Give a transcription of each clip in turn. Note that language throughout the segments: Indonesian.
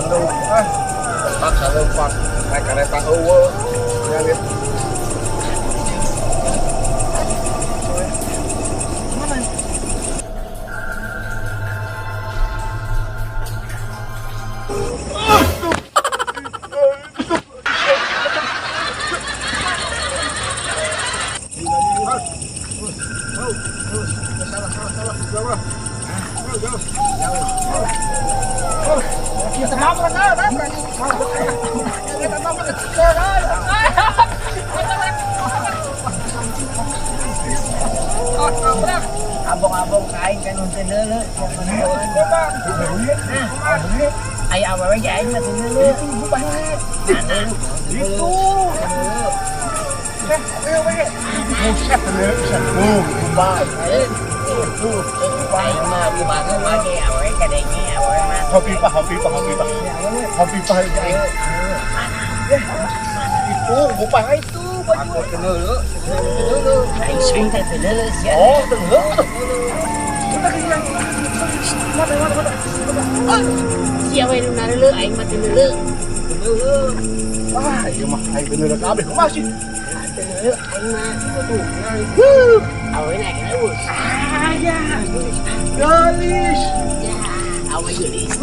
Bandung. Paksa leumpang. Naik kereta eueuh. Ya lihat. Abong-abong kain kan untuk dulu, ayo awal aja aing mah dulu. Itu. Buset bener, buset. Kumbang. Aing mah kumaha make awal kadenge awal mah. Hobi pak. Itu, bukan itu. Aku dulu. Aing sering teh dulu. Oh, dulu. Siapa yang dulu aing mah dulu. Ah, iya mah, aing bener kabeh masih. Dulu aing mah itu tuh. Awalnya kena us. Ya. Galis. Ya, awal gelis.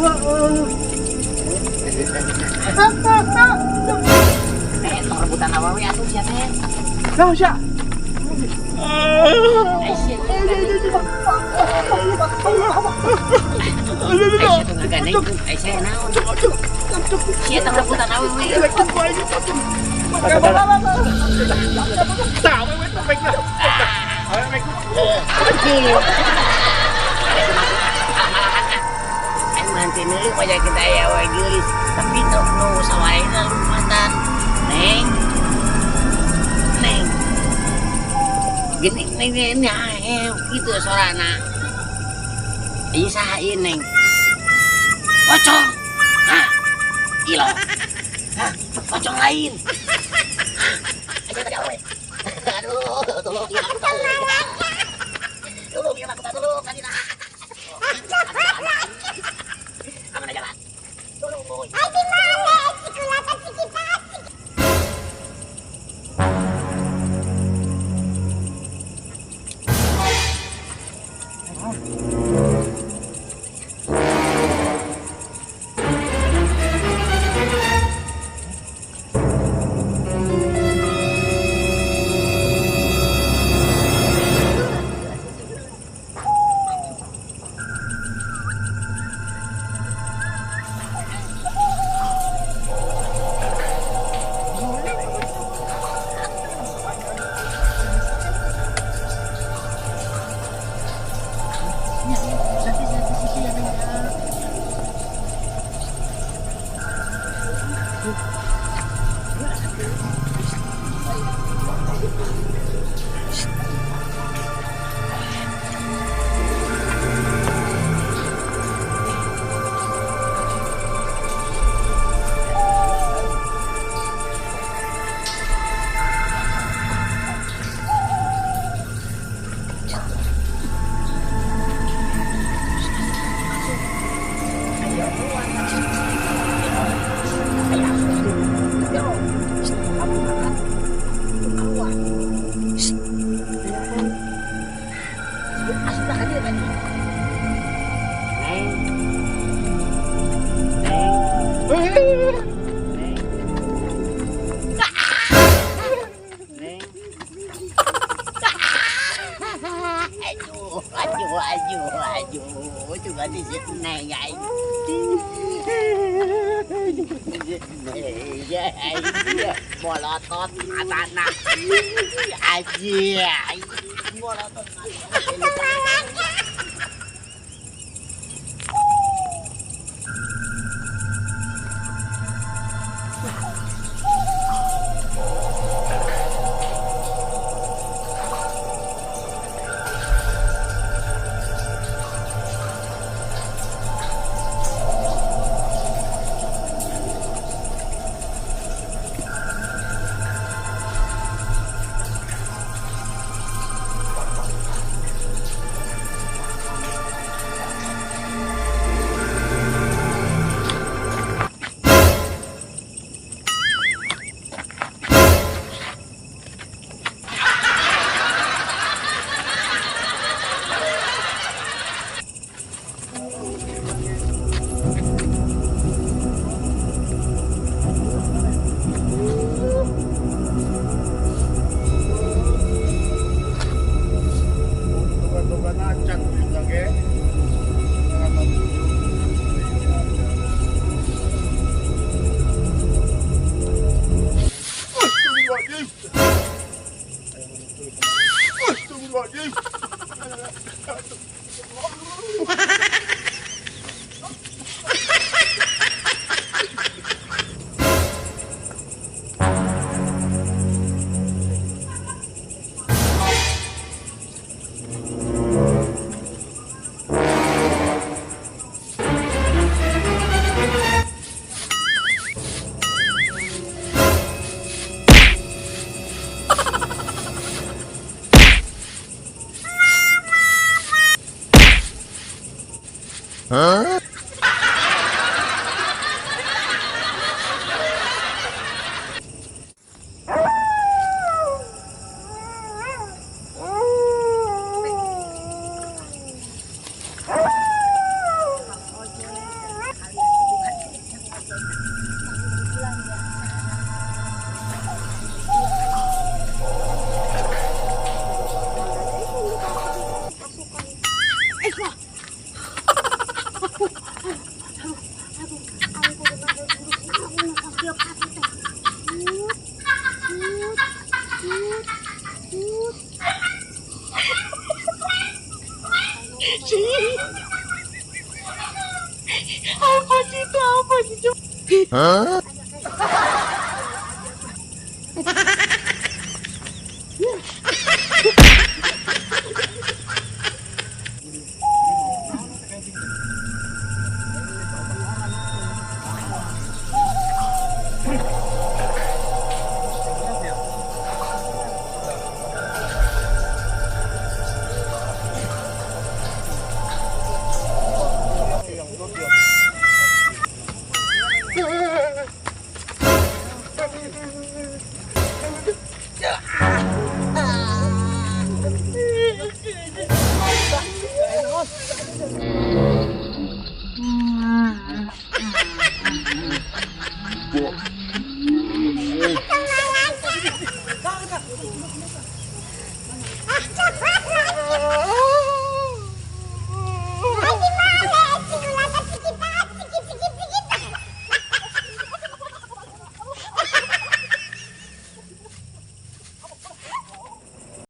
Tong rebutan awal we atuh sia teh. Nah, sia. Aisyah naon? Sia tong rebutan awal we. Tahu we topiknya. Aing mantin deui wajah kita aya we gelis. Tapi tuh nu sawarena mantan. Neng. Gini gitu suarana. Ieu saha ieu Neng? Pocong. Hah. Ilo. Hah, pocong lain. Aja we. Aduh, tolong dia aku tahu. Tolong dia aku tahu tadi lah. Aman aja lah. Tolong boy. Aji mana? Cikulatan kita. Aduh, juga di sini ya. Molotot tanah. Aja. Molotot. Apa sih itu? Apa sih? Hah?